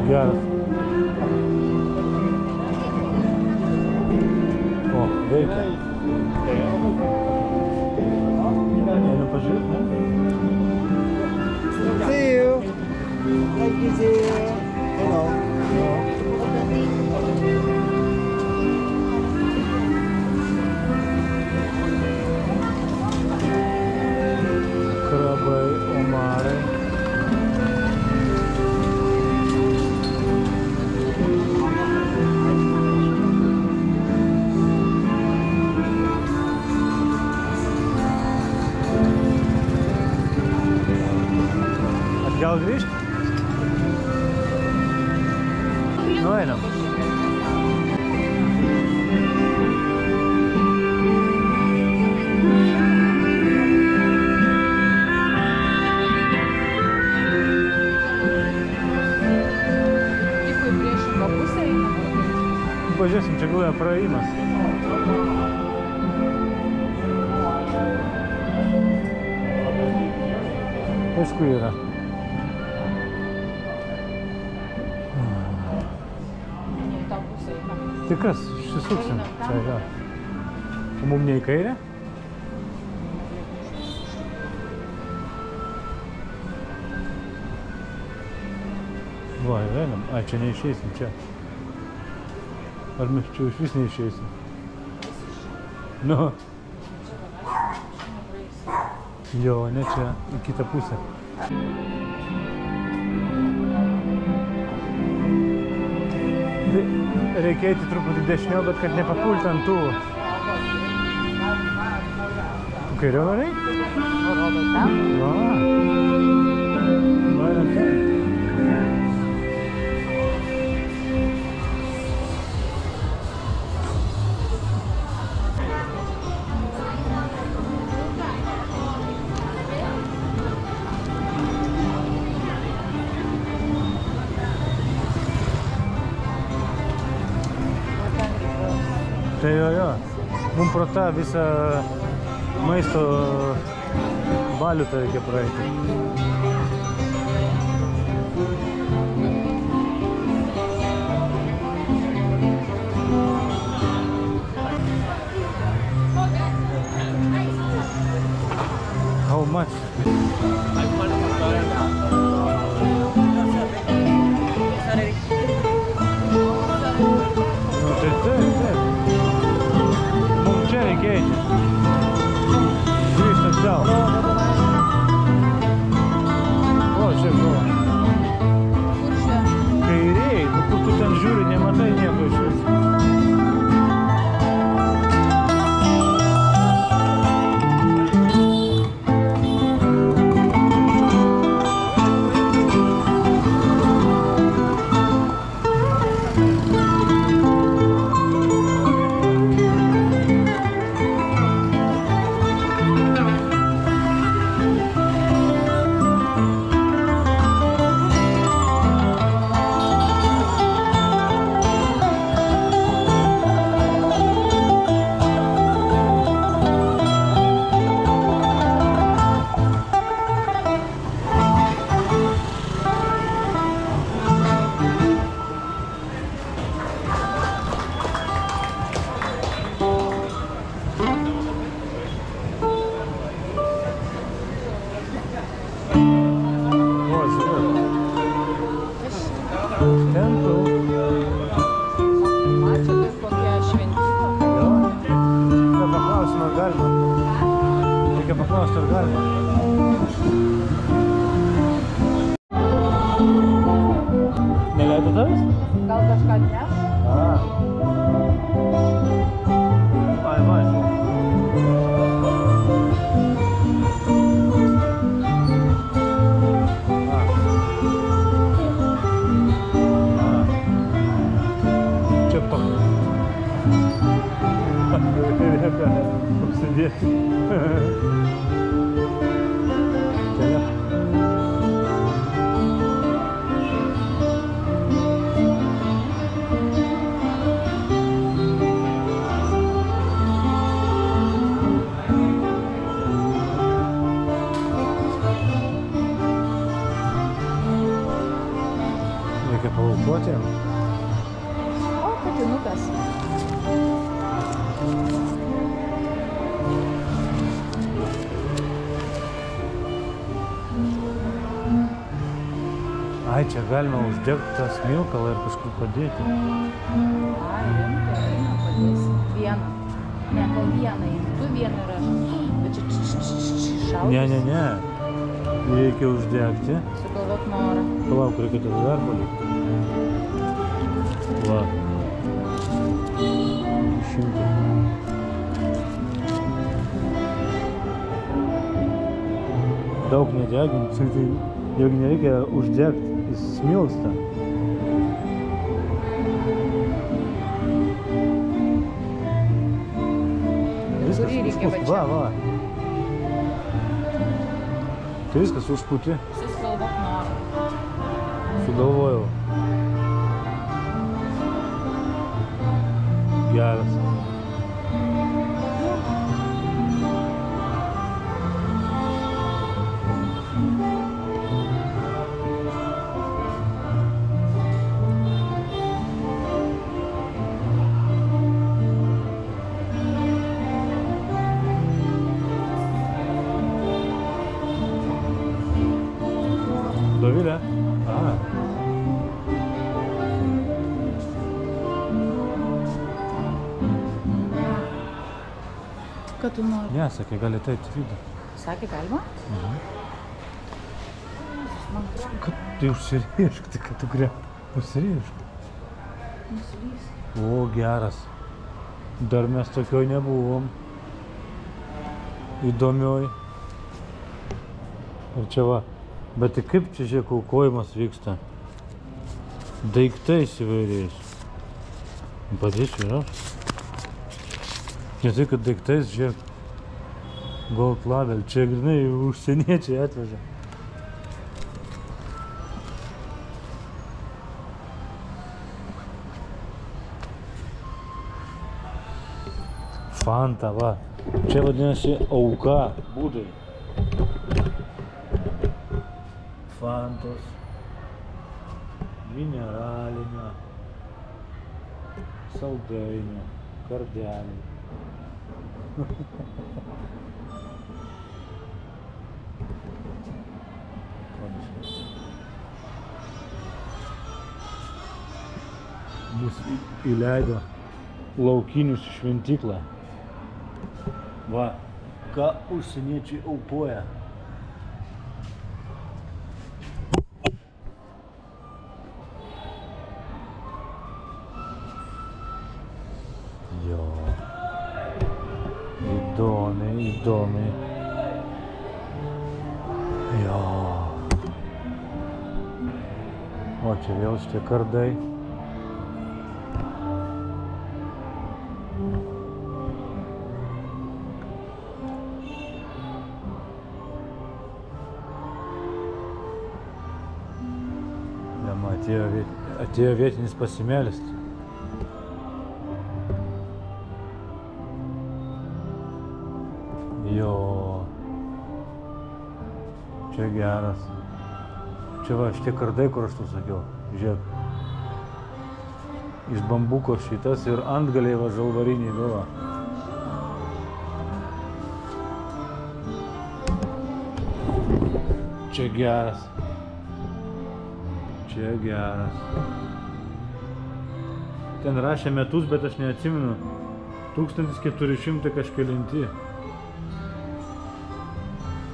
Geras. O, veikia. Einam pažiūrėti, ne? See you. Like you see you. Hello. Krabai, omarai. Atgal grįžti? Nu, einam. Pažiūrėsim, čia galvoja praėjimas. Aišku yra. Tai kas, išsisuksim. Čia yra. O mum ne į kairę? Va, einam. Ai, čia neišeisim, čia. Ar mes čia iš vis neišeisim? Nu. Jo, ne čia, į kitą pusę. Reikia eiti truputį dešiniau, bet kad nepapult ant tų. Kairiau varai? Rodo ten. Va. Varam ten. Tai jo. Mums pro tą visą maisto baliutą reikia praeiti. How much? Nu, tai taip. Mums čia reikia eiti. Grįžt atgal. O, čia buvo. Kur čia? Kairiai, nu kur tu ten žiūri, nematai nieko iš vis. Paklausti, ar galima. Neleido tavęs? Gal kažką atneš? Ai, mažiau. Čia apsidėti. Reikia palaukoti. O, katinukas. Ai, čia galima uždegti tą smilkalą ir kažkur padėti. Ai, eina padėsi. Vieną. Ne, po vieną eina. Tu vieną ir aš. Bet čia šaudys. Ne. Reikia uždegti. Sugalvok norą. Palauk, reikia tada dar palikti. Va. Išimti. Daug nedeginti, tai jeigu nereikia uždegti, jis smilsta. Kurį reikia va čia? Va. Tai viskas užpūti. Sugalvok norą. Sugalvojau. Geras. Dovilė? A. Ką tu nori? Ne, sakė, gali tai vidų. Sakė, galima? Kad tai užsiriešk, tai kad tu užsiriešk. Nuslys. O, geras. Dar mes tokioj nebuvom. Įdomioj. Ir čia va. Bet tai kaip čia, žiūrėk, aukojimas vyksta? Daiktais įvairiais. Padėsiu, yra? Ne tai, kad daiktais, žiūrėk, Gold Label. Čia grinai užsieniečiai atveža. Fanta, va. Čia vadinasi auka būdai. Fantos, mineralinio, saldainio, kardelių. Mus įleido laukinius į šventyklą. Va, ką užsieniečiai aukoja. Jo, įdomiai. Jo. O čia vėl šitie kardai. Atėjo vietinis pasimėlis. Jo. Čia geras. Čia va, šitie kardai, kur aš tu sakiau. Žiūrėk. Iš bambuko šitas ir antgaliai va žalvariniai duoda. Čia geras. Čia geras. Ten rašė metus, bet aš neatsimenu. 1400 kažkelinti.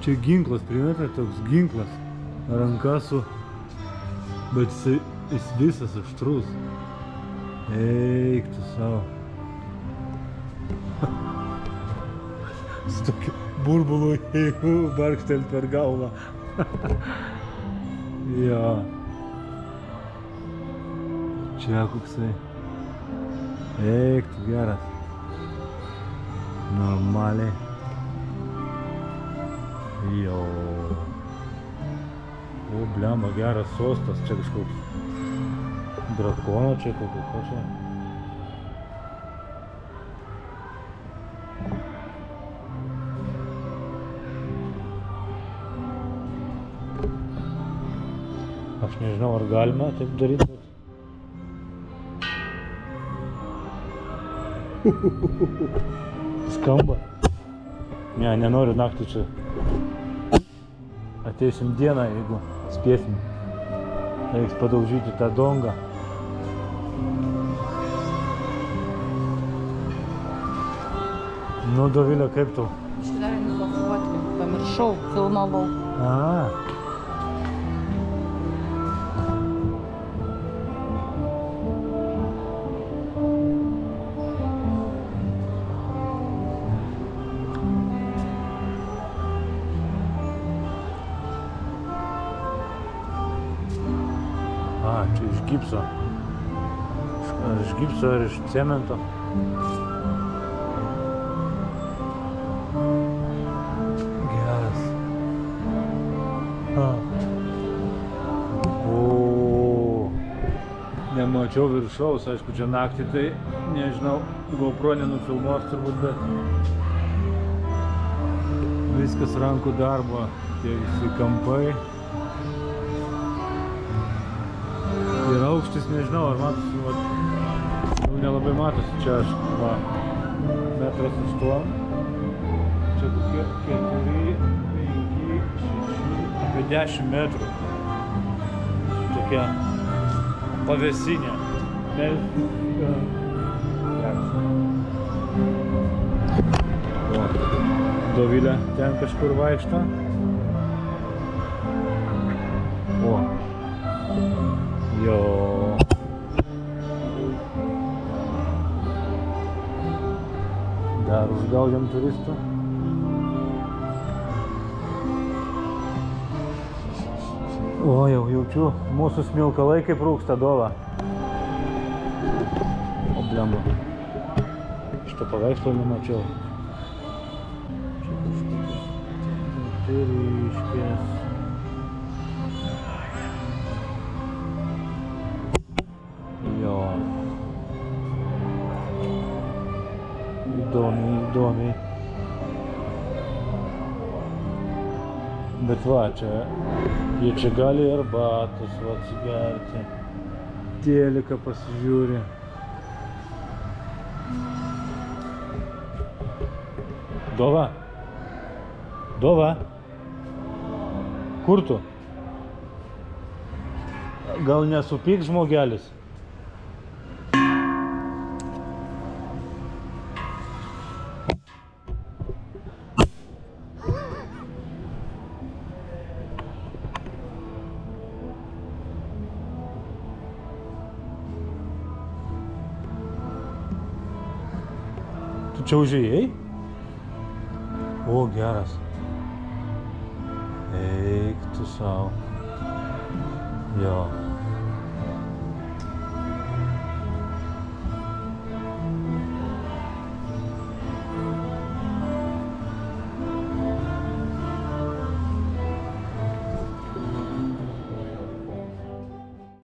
Čia ginklas, primėta toks ginklas. Ranka su... Bet jis visas aštrus. Eik tu savo. Su tokiu burbulu barkštelt per galvą. Jo. Čia koksai. Eik tu geras. Normaliai. Jo. O, blemba, geras sostas. Čia kažkoks drakono čia kokio čia. Aš nežinau, ar galima taip daryti, bet Skamba. Ne, nenoriu naktį čia. Ateisim dieną, jeigu spėsim. Reiks padaužyti tą dongą. Nu, Dovilė, kaip tau? Aš dar nufotkinu, pamiršau, filmavau. Čia iš gipso. Ar iš gipso, ar iš cemento. Geras. Nemačiau viršaus, aišku, čia naktį, tai nežinau, GoPro nenufilmuos turbūt, bet viskas rankų darbo, tie visi kampai. Ir aukštis nežinau, ar matosi, nelabai matosi, čia aš, va, 1,8 m. Čia kokie 4, 5, 6, apie 10 metrų. Tokia pavėsinė. Dovilė ten kažkur vaikšto. O. Jo. Dar užgaudėm turistų. O, jau jaučiu, mūsų smilkalai kaip rūksta, Dova. O, blemba. Šito paveikslo nemačiau. Čia kažkokios moteriškės. Jo. Įdomiai. Bet va, jie čia gali arbatos atsigerti. Teliką pasižiūri. Dova? Dova? Kur tu? Gal nesupyk žmogelis? Tu čia užėjai? O, geras. Eik tu sau. Jo.